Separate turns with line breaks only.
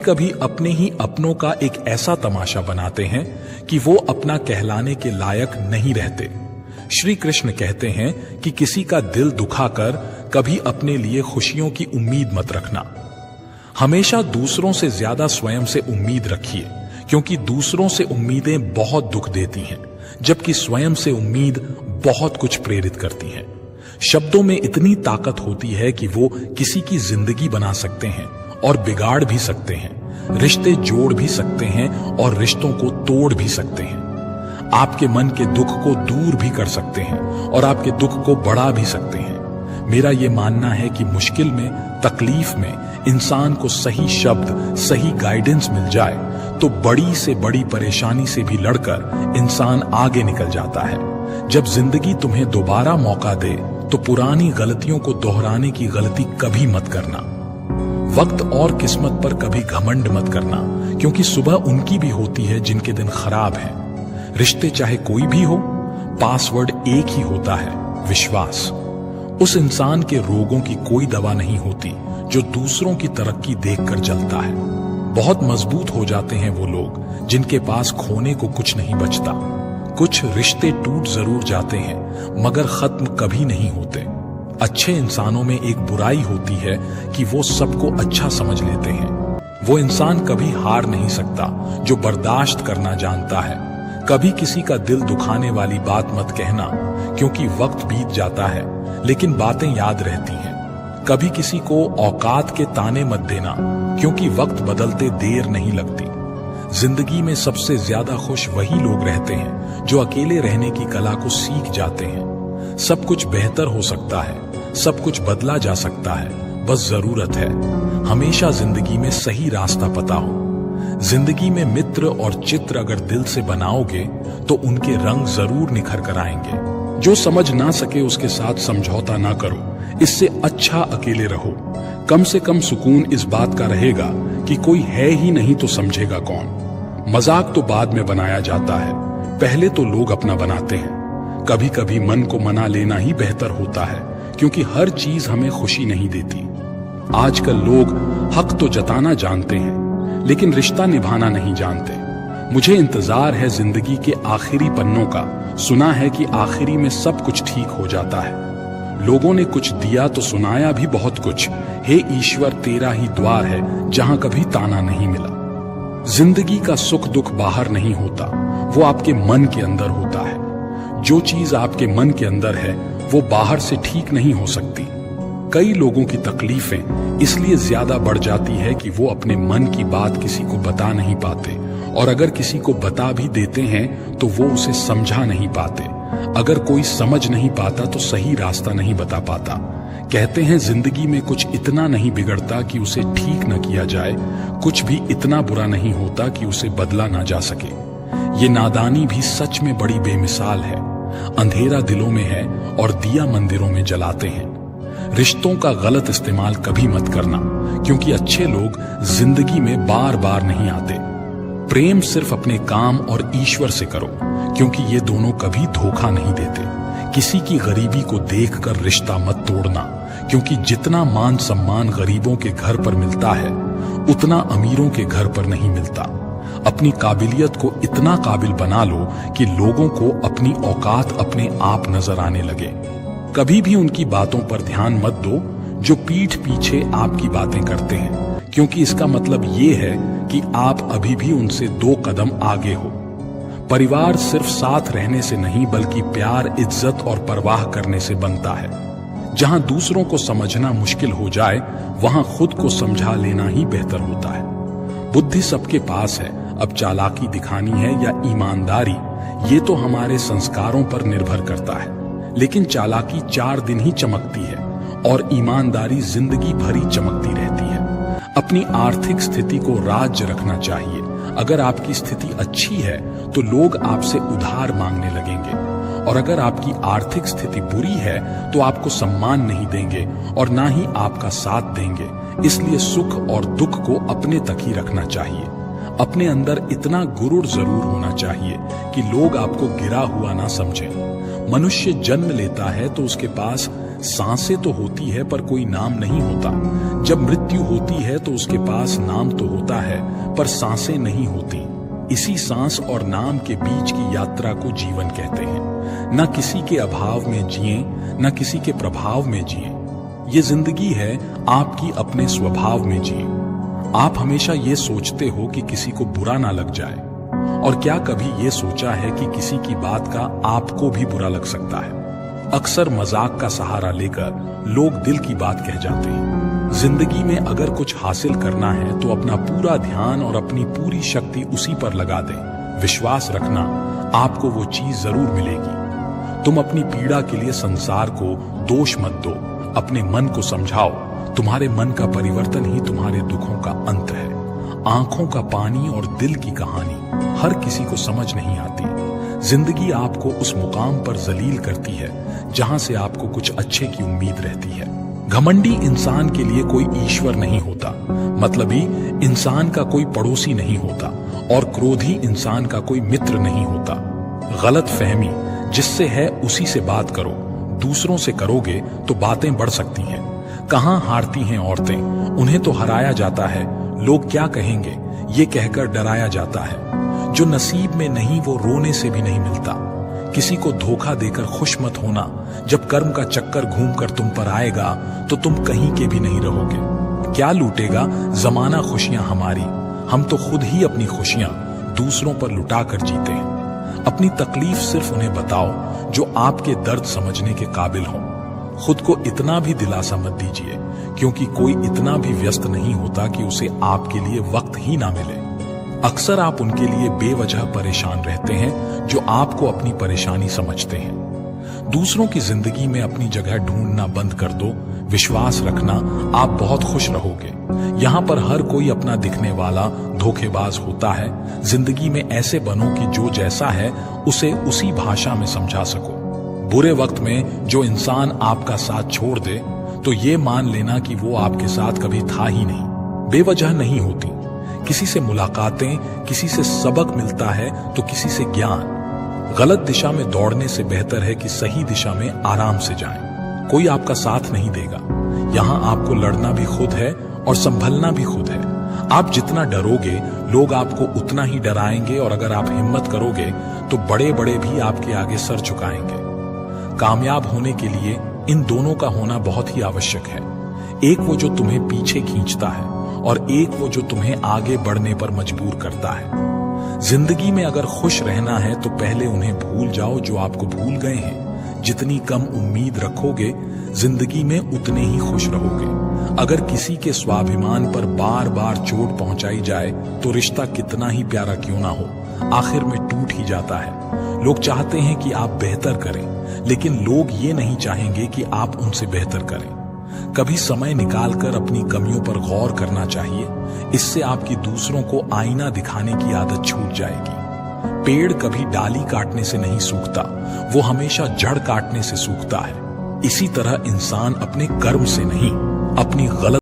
कभी अपने ही अपनों का एक ऐसा तमाशा बनाते हैं कि वो अपना कहलाने के लायक नहीं रहते। श्री कृष्ण कहते हैं कि किसी का दिल दुखाकर कभी अपने लिए खुशियों की उम्मीद मत रखना। हमेशा दूसरों से ज्यादा स्वयं से उम्मीद रखिए, क्योंकि दूसरों से उम्मीदें बहुत दुख देती हैं, जबकि स्वयं से उम्मीद बहुत कुछ प्रेरित करती हैं। शब्दों में इतनी ताकत होती है कि वो किसी की जिंदगी बना सकते हैं और बिगाड़ भी सकते हैं, रिश्ते जोड़ भी सकते हैं और रिश्तों को तोड़ भी सकते हैं। आपके मन के दुख को दूर भी कर सकते हैं और आपके दुख को बढ़ा भी सकते हैं। मेरा ये मानना है कि मुश्किल में, तकलीफ में इंसान को सही शब्द, सही गाइडेंस मिल जाए तो बड़ी से बड़ी परेशानी से भी लड़कर इंसान आगे निकल जाता है। जब जिंदगी तुम्हें दोबारा मौका दे तो पुरानी गलतियों को दोहराने की गलती कभी मत करना। वक्त और किस्मत पर कभी घमंड मत करना, क्योंकि सुबह उनकी भी होती है जिनके दिन खराब हैं। रिश्ते चाहे कोई भी हो, पासवर्ड एक ही होता है, विश्वास। उस इंसान के रोगों की कोई दवा नहीं होती जो दूसरों की तरक्की देखकर जलता है। बहुत मजबूत हो जाते हैं वो लोग जिनके पास खोने को कुछ नहीं बचता। कुछ रिश्ते टूट जरूर जाते हैं मगर खत्म कभी नहीं होते। अच्छे इंसानों में एक बुराई होती है कि वो सबको अच्छा समझ लेते हैं। वो इंसान कभी हार नहीं सकता जो बर्दाश्त करना जानता है। कभी किसी का दिल दुखाने वाली बात मत कहना, क्योंकि वक्त बीत जाता है लेकिन बातें याद रहती हैं। कभी किसी को औकात के ताने मत देना, क्योंकि वक्त बदलते देर नहीं लगती। जिंदगी में सबसे ज्यादा खुश वही लोग रहते हैं जो अकेले रहने की कला को सीख जाते हैं। सब कुछ बेहतर हो सकता है, सब कुछ बदला जा सकता है, बस जरूरत है हमेशा जिंदगी में सही रास्ता पता हो। जिंदगी में मित्र और चित्र अगर दिल से बनाओगे तो उनके रंग जरूर निखर कर आएंगे। जो समझ ना सके उसके साथ समझौता ना करो, इससे अच्छा अकेले रहो। कम से कम सुकून इस बात का रहेगा कि कोई है ही नहीं तो समझेगा कौन। मजाक तो बाद में बनाया जाता है, पहले तो लोग अपना बनाते हैं। कभी कभी मन को मना लेना ही बेहतर होता है, क्योंकि हर चीज हमें खुशी नहीं देती। आजकल लोग हक तो जताना जानते हैं लेकिन रिश्ता निभाना नहीं जानते। मुझे इंतजार है जिंदगी के आखिरी पन्नों का। सुना है कि आखिरी में सब कुछ ठीक हो जाता है। लोगों ने कुछ दिया तो सुनाया भी बहुत कुछ। हे ईश्वर, तेरा ही द्वार है जहां कभी ताना नहीं मिला। जिंदगी का सुख दुख बाहर नहीं होता, वो आपके मन के अंदर होता है। जो चीज आपके मन के अंदर है वो बाहर से ठीक नहीं हो सकती। कई लोगों की तकलीफें इसलिए ज्यादा बढ़ जाती है कि वो अपने मन की बात किसी को बता नहीं पाते, और अगर किसी को बता भी देते हैं तो वो उसे समझा नहीं पाते। अगर कोई समझ नहीं पाता तो सही रास्ता नहीं बता पाता। कहते हैं जिंदगी में कुछ इतना नहीं बिगड़ता कि उसे ठीक न किया जाए, कुछ भी इतना बुरा नहीं होता कि उसे बदला ना जा सके। ये नादानी भी सच में बड़ी बेमिसाल है। अंधेरा दिलों में है और दिया मंदिरों में जलाते हैं। रिश्तों का गलत इस्तेमाल कभी मत करना, क्योंकि अच्छे लोग जिंदगी में बार बार नहीं आते। प्रेम सिर्फ अपने काम और ईश्वर से करो, क्योंकि ये दोनों कभी धोखा नहीं देते। किसी की गरीबी को देखकर रिश्ता मत तोड़ना, क्योंकि जितना मान सम्मान गरीबों के घर पर मिलता है उतना अमीरों के घर पर नहीं मिलता। अपनी काबिलियत को इतना काबिल बना लो कि लोगों को अपनी औकात अपने आप नजर आने लगे। कभी भी उनकी बातों पर ध्यान मत दो जो पीठ पीछे आपकी बातें करते हैं, क्योंकि इसका मतलब ये है कि आप अभी भी उनसे 2 कदम आगे हो। परिवार सिर्फ साथ रहने से नहीं बल्कि प्यार, इज्जत और परवाह करने से बनता है। जहां दूसरों को समझना मुश्किल हो जाए वहां खुद को समझा लेना ही बेहतर होता है। बुद्धि सबके पास है, अब चालाकी दिखानी है या ईमानदारी, ये तो हमारे संस्कारों पर निर्भर करता है। लेकिन चालाकी 4 दिन ही चमकती है और ईमानदारी जिंदगी भरी चमकती रहती है। अपनी आर्थिक स्थिति को राज्य रखना चाहिए। अगर आपकी स्थिति अच्छी है तो लोग आपसे उधार मांगने लगेंगे, और अगर आपकी आर्थिक स्थिति बुरी है तो आपको सम्मान नहीं देंगे और ना ही आपका साथ देंगे। इसलिए सुख और दुख को अपने तक ही रखना चाहिए। अपने अंदर इतना गुरूर जरूर होना चाहिए कि लोग आपको गिरा हुआ ना समझें। मनुष्य जन्म लेता है तो उसके पास सांसें तो होती है पर कोई नाम नहीं होता। जब मृत्यु होती है तो उसके पास नाम तो होता है पर सांसें नहीं होती। इसी सांस और नाम के बीच की यात्रा को जीवन कहते हैं। न किसी के अभाव में जिए, न किसी के प्रभाव में जिए। ये जिंदगी है आपकी अपने स्वभाव में जिए। आप हमेशा ये सोचते हो कि किसी को बुरा ना लग जाए, और क्या कभी ये सोचा है कि किसी की बात का आपको भी बुरा लग सकता है? अक्सर मजाक का सहारा लेकर लोग दिल की बात कह जाते हैं। जिंदगी में अगर कुछ हासिल करना है तो अपना पूरा ध्यान और अपनी पूरी शक्ति उसी पर लगा दें। विश्वास रखना, आपको वो चीज जरूर मिलेगी। तुम अपनी पीड़ा के लिए संसार को दोष मत दो, अपने मन को समझाओ। तुम्हारे मन का परिवर्तन ही तुम्हारे दुखों का अंत है। आंखों का पानी और दिल की कहानी हर किसी को समझ नहीं आती। जिंदगी आपको उस मुकाम पर जलील करती है जहां से आपको कुछ अच्छे की उम्मीद रहती है। घमंडी इंसान के लिए कोई ईश्वर नहीं होता, मतलबी इंसान का कोई पड़ोसी नहीं होता, और क्रोधी इंसान का कोई मित्र नहीं होता। गलत फहमी जिससे है उसी से बात करो। दूसरों से करोगे तो बातें बढ़ सकती हैं। कहां हारती हैं औरतें, उन्हें तो हराया जाता है। लोग क्या कहेंगे ये कहकर डराया जाता है। जो नसीब में नहीं वो रोने से भी नहीं मिलता। किसी को धोखा देकर खुश मत होना। जब कर्म का चक्कर घूमकर तुम पर आएगा तो तुम कहीं के भी नहीं रहोगे। क्या लूटेगा जमाना खुशियां हमारी, हम तो खुद ही अपनी खुशियां दूसरों पर लुटा कर जीते हैं। अपनी तकलीफ सिर्फ उन्हें बताओ जो आपके दर्द समझने के काबिल हो। खुद को इतना भी दिलासा मत दीजिए, क्योंकि कोई इतना भी व्यस्त नहीं होता कि उसे आपके लिए वक्त ही ना मिले। अक्सर आप उनके लिए बेवजह परेशान रहते हैं जो आपको अपनी परेशानी समझते हैं। दूसरों की जिंदगी में अपनी जगह ढूंढना बंद कर दो। विश्वास रखना, आप बहुत खुश रहोगे। यहाँ पर हर कोई अपना दिखने वाला धोखेबाज होता है। जिंदगी में ऐसे बनो कि जो जैसा है उसे उसी भाषा में समझा सको। बुरे वक्त में जो इंसान आपका साथ छोड़ दे तो ये मान लेना कि वो आपके साथ कभी था ही नहीं। बेवजह नहीं होती। किसी से मुलाकातें, किसी से सबक मिलता है तो किसी से ज्ञान। गलत दिशा में दौड़ने से बेहतर है कि सही दिशा में आराम से जाएं। कोई आपका साथ नहीं देगा। यहाँ आपको लड़ना भी खुद है और संभलना भी खुद है। आप जितना डरोगे लोग आपको उतना ही डराएंगे, और अगर आप हिम्मत करोगे तो बड़े बड़े भी आपके आगे सर झुकाएंगे। कामयाब होने के लिए इन दोनों का होना बहुत ही आवश्यक है। एक वो जो तुम्हें पीछे खींचता है और एक वो जो तुम्हें आगे बढ़ने पर मजबूर करता है। जिंदगी में अगर खुश रहना है तो पहले उन्हें भूल जाओ जो आपको भूल गए हैं। जितनी कम उम्मीद रखोगे जिंदगी में उतने ही खुश रहोगे। अगर किसी के स्वाभिमान पर बार बार चोट पहुंचाई जाए तो रिश्ता कितना ही प्यारा क्यों ना हो, आखिर में टूट ही जाता है। लोग चाहते हैं कि आप बेहतर करें, लेकिन लोग ये नहीं चाहेंगे कि आप उनसे बेहतर करें। कभी समय निकालकर अपनी कमियों पर गौर करना चाहिए। इससे आपकी दूसरों को आईना दिखाने की आदत छूट जाएगी। पेड़ कभी डाली काटने से नहीं सूखता, वो हमेशा जड़ काटने से सूखता है। इसी तरह इंसान अपने कर्म से नहीं, अपनी गलत